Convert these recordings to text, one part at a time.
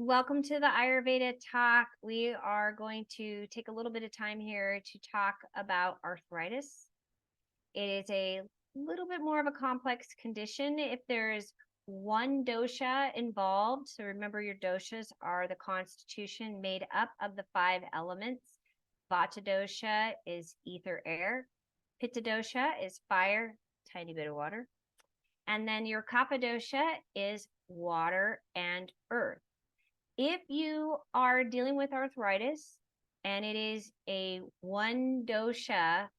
Welcome to the Ayurveda talk. We are going to take a little bit of time here to talk about arthritis. It is a little bit more of a complex condition if there's one dosha involved. So remember, your doshas are the constitution made up of the 5 elements. Vata dosha is ether, air. Pitta dosha is fire, tiny bit of water. And then your kapha dosha is water and earth. If you are dealing with arthritis and it is a one dosha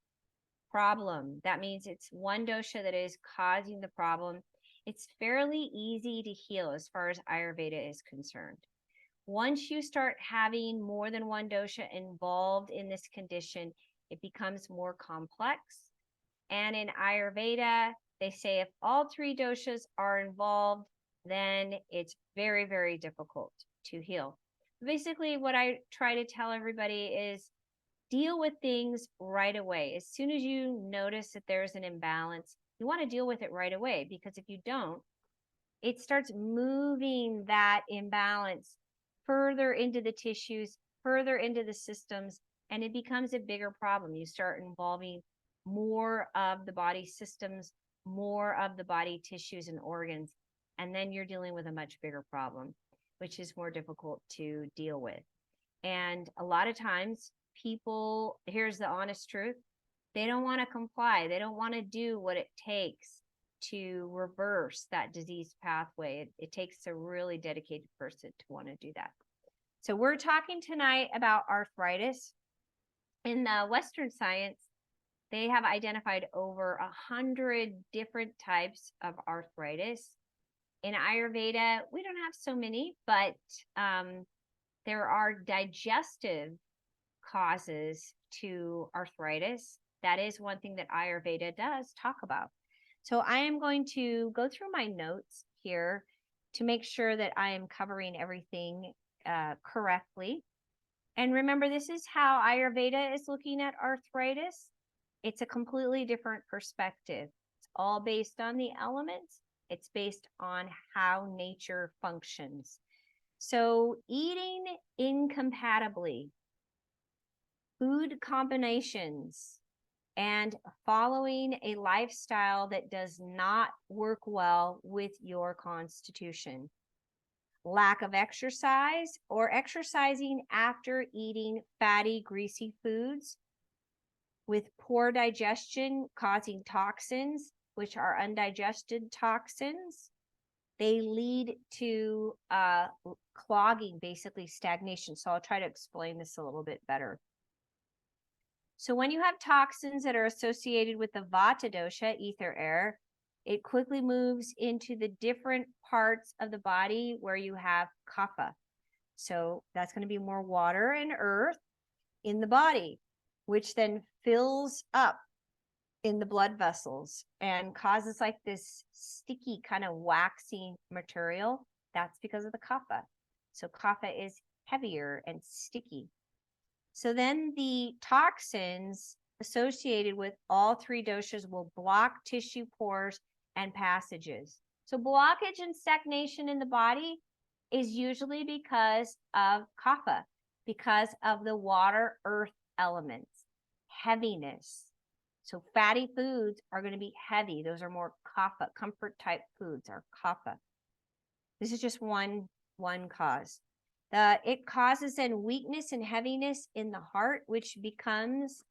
problem, that means it's one dosha that is causing the problem. It's fairly easy to heal as far as Ayurveda is concerned. Once you start having more than one dosha involved in this condition, it becomes more complex. And in Ayurveda, they say if all 3 doshas are involved, then it's very, very difficult to heal. Basically, what I try to tell everybody is deal with things right away. As soon as you notice that there's an imbalance, you want to deal with it right away, because if you don't, it starts moving that imbalance further into the tissues, further into the systems, and it becomes a bigger problem. You start involving more of the body systems, more of the body tissues and organs, and then you're dealing with a much bigger problem, which is more difficult to deal with. And a lot of times people, here's the honest truth, they don't want to comply. They don't want to do what it takes to reverse that disease pathway. It takes a really dedicated person to want to do that. So we're talking tonight about arthritis. In the Western science, they have identified over 100 different types of arthritis. In Ayurveda, we don't have so many, but there are digestive causes to arthritis. That is one thing that Ayurveda does talk about. So I am going to go through my notes here to make sure that I am covering everything correctly. And remember, this is how Ayurveda is looking at arthritis. It's a completely different perspective. It's all based on the elements. It's based on how nature functions. So eating incompatibly, food combinations, and following a lifestyle that does not work well with your constitution. Lack of exercise or exercising after eating fatty, greasy foods with poor digestion causing toxins, which are undigested toxins. They lead to clogging, basically stagnation. So I'll try to explain this a little bit better. So when you have toxins that are associated with the Vata dosha, ether, air, it quickly moves into the different parts of the body where you have kapha. So that's going to be more water and earth in the body, which then fills up in the blood vessels and causes like this sticky kind of waxy material. That's because of the kapha. So kapha is heavier and sticky. So then the toxins associated with all 3 doshas will block tissue pores and passages. So blockage and stagnation in the body is usually because of kapha, because of the water earth elements, heaviness. So fatty foods are going to be heavy. Those are more kapha, comfort type foods are kapha. This is just one cause. It causes then weakness and heaviness in the heart, which becomes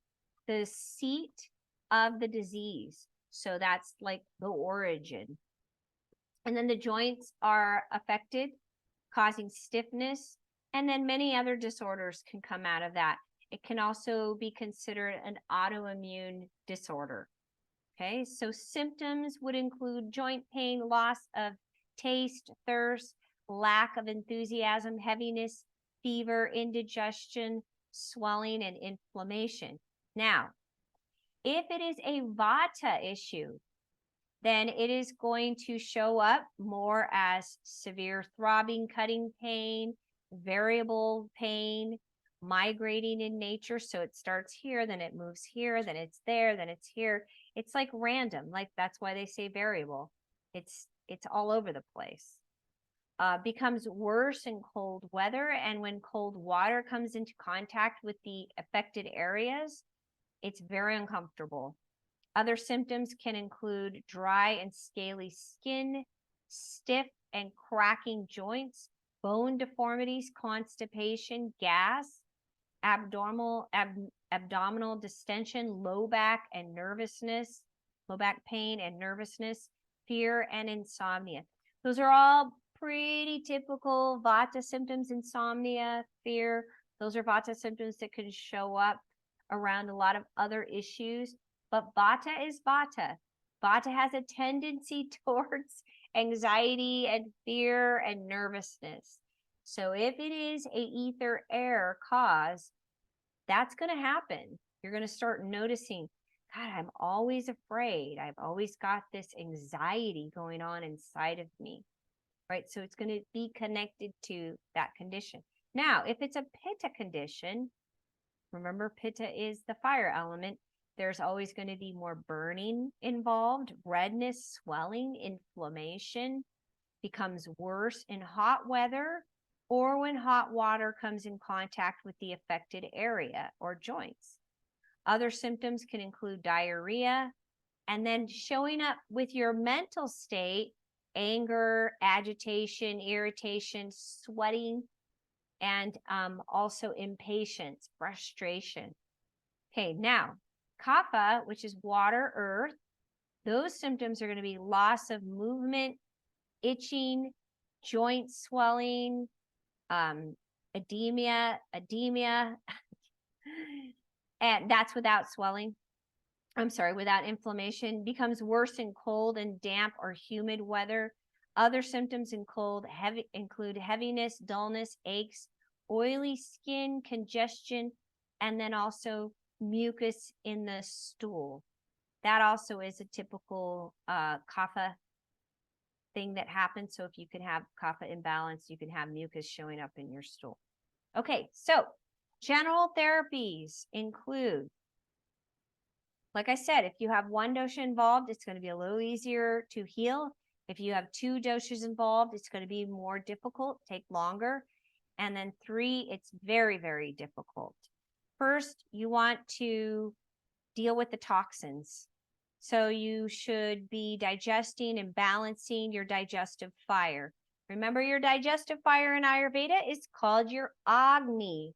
the seat of the disease. So that's like the origin. And then the joints are affected, causing stiffness, and then many other disorders can come out of that. It can also be considered an autoimmune disorder. Okay, so symptoms would include joint pain, loss of taste, thirst, lack of enthusiasm, heaviness, fever, indigestion, swelling, and inflammation. Now, if it is a Vata issue, then it is going to show up more as severe throbbing, cutting pain, variable pain, migrating in nature. So it starts here, then it moves here, then it's there, then it's here. It's like random, like that's why they say variable. It's all over the place. becomes worse in cold weather. And when cold water comes into contact with the affected areas, it's very uncomfortable. Other symptoms can include dry and scaly skin, stiff and cracking joints, bone deformities, constipation, gas, abdominal distension, low back pain and nervousness, fear and insomnia. Those are all pretty typical Vata symptoms. Insomnia, fear, those are Vata symptoms that can show up around a lot of other issues. But Vata is Vata. Vata has a tendency towards anxiety and fear and nervousness. So if it is a ether air cause, that's going to happen. You're going to start noticing, God, I'm always afraid. I've always got this anxiety going on inside of me, right? So it's going to be connected to that condition. Now, if it's a Pitta condition, remember Pitta is the fire element, there's always going to be more burning involved, redness, swelling, inflammation, becomes worse in hot weather or when hot water comes in contact with the affected area or joints. Other symptoms can include diarrhea, and then showing up with your mental state, anger, agitation, irritation, sweating, and also impatience, frustration. Okay, now, Kapha, which is water, earth, those symptoms are going to be loss of movement, itching, joint swelling, edema, and that's without swelling. Without inflammation, becomes worse in cold and damp or humid weather. Other symptoms include heaviness, dullness, aches, oily skin, congestion, and then also mucus in the stool. That also is a typical kapha thing that happens. So if you can have kapha imbalance, you can have mucus showing up in your stool. Okay, so general therapies include, like I said, if you have one dosha involved, it's going to be a little easier to heal. If you have two doshas involved, it's going to be more difficult, take longer. And then 3, it's very, very difficult. First, you want to deal with the toxins. So you should be digesting and balancing your digestive fire. Remember, your digestive fire in Ayurveda is called your Agni.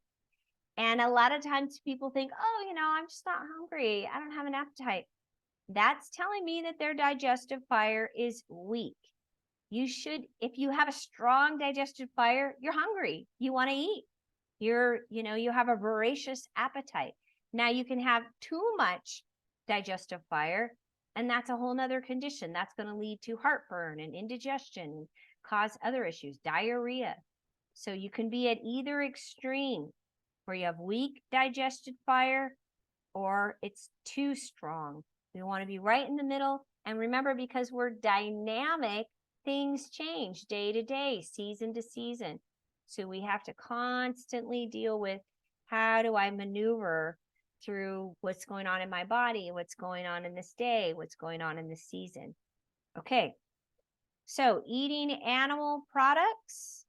And a lot of times people think, oh, I'm just not hungry. I don't have an appetite. That's telling me that their digestive fire is weak. You should, if you have a strong digestive fire, you're hungry. You want to eat. You have a voracious appetite. Now you can have too much digestive fire, and that's a whole nother condition. That's going to lead to heartburn and indigestion and cause other issues, diarrhea. So you can be at either extreme, where you have weak digestive fire or it's too strong. We want to be right in the middle. And remember, because we're dynamic, things change day to day, season to season. So we have to constantly deal with, how do I maneuver through what's going on in my body, what's going on in this day, what's going on in this season. Okay, so eating animal products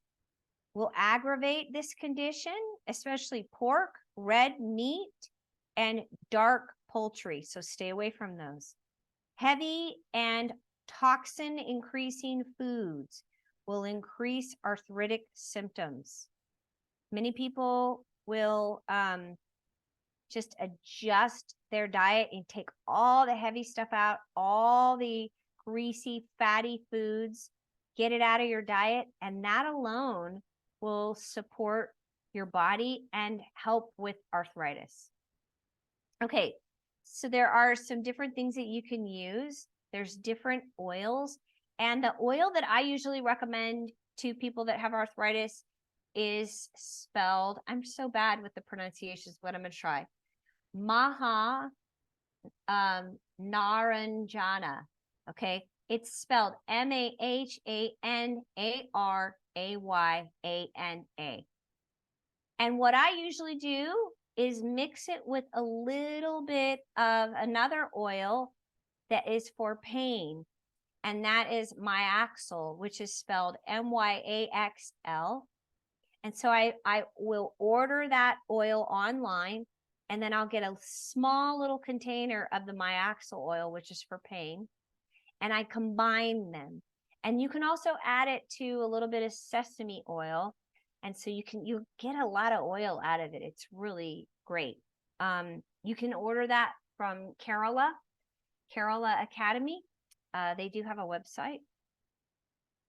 will aggravate this condition, especially pork, red meat, and dark poultry. So stay away from those. Heavy and toxin increasing foods will increase arthritic symptoms. Many people will just adjust their diet and take all the heavy stuff out, all the greasy, fatty foods, get it out of your diet, and that alone will support your body and help with arthritis. Okay, so there are some different things that you can use. There's different oils, and the oil that I usually recommend to people that have arthritis is spelled, I'm so bad with the pronunciations, but I'm going to try. Maha Naranjana. Okay, it's spelled Mahanarayana. And what I usually do is mix it with a little bit of another oil that is for pain. and that is Myaxel, which is spelled Myaxl. And so I will order that oil online, and then I'll get a small little container of the Myaxel oil, which is for pain, and I combine them. And you can also add it to a little bit of sesame oil. And so you get a lot of oil out of it. It's really great. You can order that from Kerala Academy. They do have a website.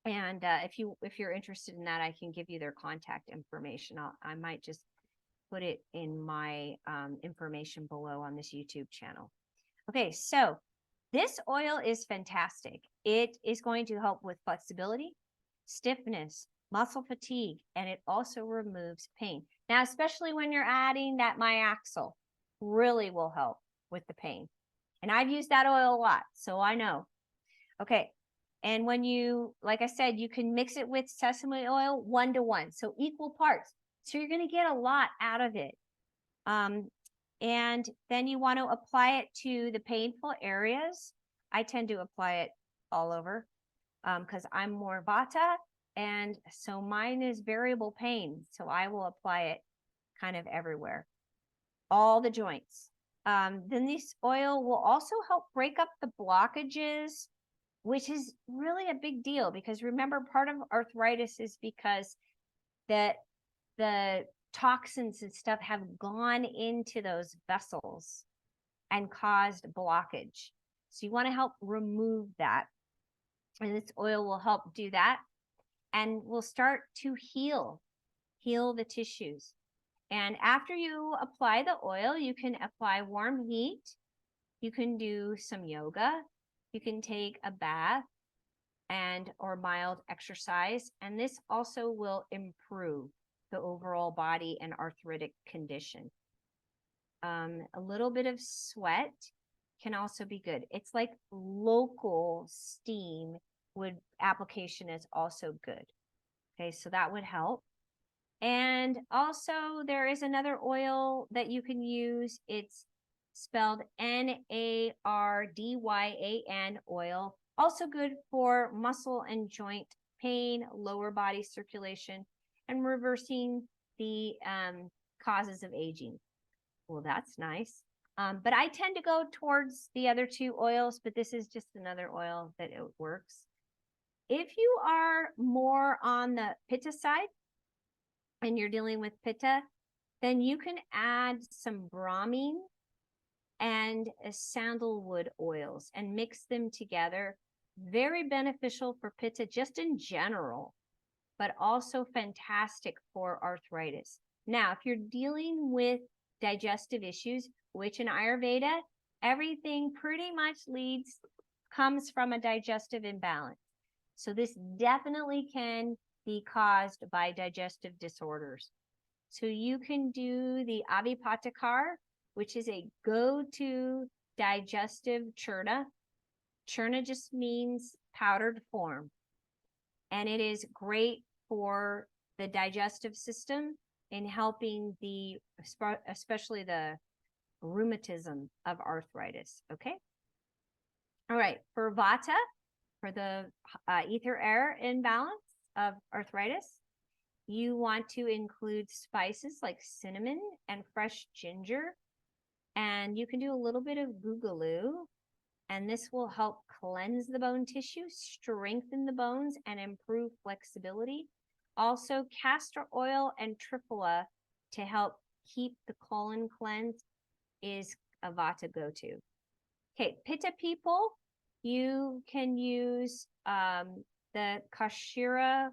And if you're interested in that, I can give you their contact information. I might just put it in my information below on this YouTube channel. Okay, so this oil is fantastic. It is going to help with flexibility, stiffness, muscle fatigue, and it also removes pain. Now, especially when you're adding that Myaxel, really will help with the pain. And I've used that oil a lot, so I know. Okay, and when you, like I said, you can mix it with sesame oil 1-to-1, so equal parts. So you're going to get a lot out of it. And then you want to apply it to the painful areas. I tend to apply it all over because I'm more Vata, and so mine is variable pain. So I will apply it kind of everywhere, all the joints. Then this oil will also help break up the blockages, which is really a big deal because remember, part of arthritis is because the toxins and stuff have gone into those vessels and caused blockage. So you want to help remove that. And this oil will help do that and will start to heal the tissues. And after you apply the oil, you can apply warm heat. You can do some yoga. You can take a bath or mild exercise. And this also will improve the overall body and arthritic condition. A little bit of sweat can also be good. It's like local steam application is also good. Okay, so that would help. And also there is another oil that you can use. It's spelled Nardyan oil. Also good for muscle and joint pain, lower body circulation, and reversing the causes of aging. Well, that's nice. But I tend to go towards the other two oils, but this is just another oil that it works. If you are more on the Pitta side and you're dealing with Pitta, then you can add some bromine and sandalwood oils and mix them together. Very beneficial for Pitta just in general, but also fantastic for arthritis. Now, if you're dealing with digestive issues, which in Ayurveda, everything pretty much comes from a digestive imbalance. So this definitely can be caused by digestive disorders. So you can do the Avipatakar, which is a go-to digestive churna. Churna just means powdered form. And it is great for the digestive system in helping especially the rheumatism of arthritis. Okay. All right. For Vata, for the ether air imbalance of arthritis, you want to include spices like cinnamon and fresh ginger. And you can do a little bit of googaloo. And this will help cleanse the bone tissue, strengthen the bones, and improve flexibility. Also, castor oil and triphala to help keep the colon cleansed is a Vata go-to. Okay, Pitta people, you can use the Kashira,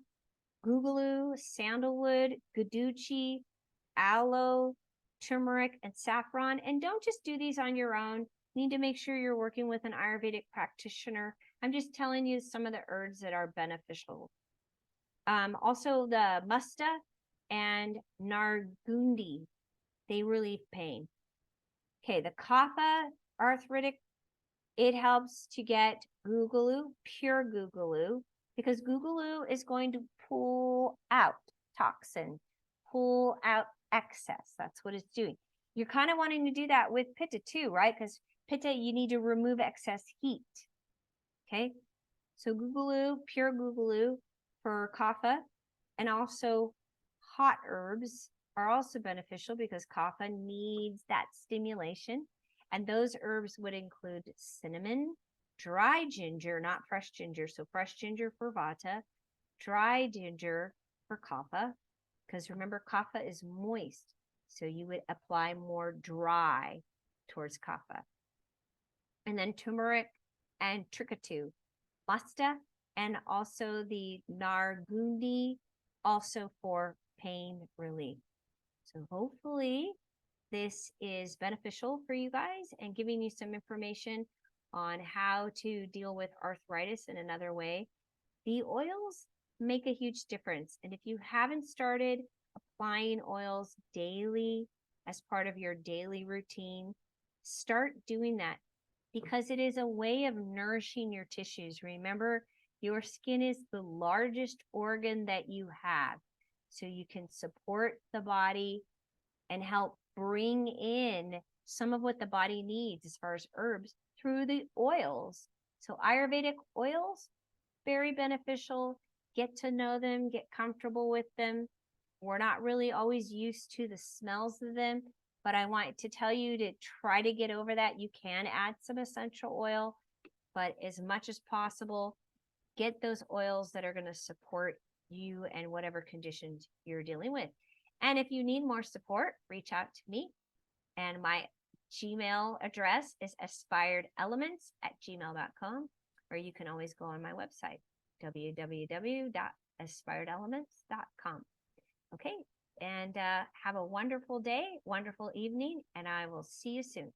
googaloo, sandalwood, guduchi, aloe, turmeric, and saffron. And don't just do these on your own. You need to make sure you're working with an Ayurvedic practitioner. I'm just telling you some of the herbs that are beneficial. Also the musta and nargundi, they relieve pain. Okay, the kapha arthritic, it helps to get googaloo, pure googaloo, because googaloo is going to pull out toxin, pull out excess. That's what it's doing. You're kind of wanting to do that with Pitta too, right? Because Pitta, you need to remove excess heat. Okay, So guggulu, pure guggulu for kapha, and also hot herbs are also beneficial because kapha needs that stimulation. And those herbs would include cinnamon, dry ginger, not fresh ginger. So fresh ginger for vata, dry ginger for kapha, because remember, kapha is moist. So you would apply more dry towards kapha. And then turmeric and trikatu, masta, and also the nargundi, also for pain relief. So hopefully this is beneficial for you guys and giving you some information on how to deal with arthritis in another way. The oils make a huge difference. And if you haven't started applying oils daily as part of your daily routine, start doing that because it is a way of nourishing your tissues. Remember, your skin is the largest organ that you have. So you can support the body and help bring in some of what the body needs as far as herbs through the oils. So Ayurvedic oils, very beneficial. Get to know them, get comfortable with them. We're not really always used to the smells of them, but I want to tell you to try to get over that. You can add some essential oil, but as much as possible, get those oils that are going to support you and whatever conditions you're dealing with. And if you need more support, reach out to me. And my Gmail address is aspiredelements@gmail.com, or you can always go on my website, www.aspiredelements.com. Okay, and have a wonderful day, wonderful evening, and I will see you soon.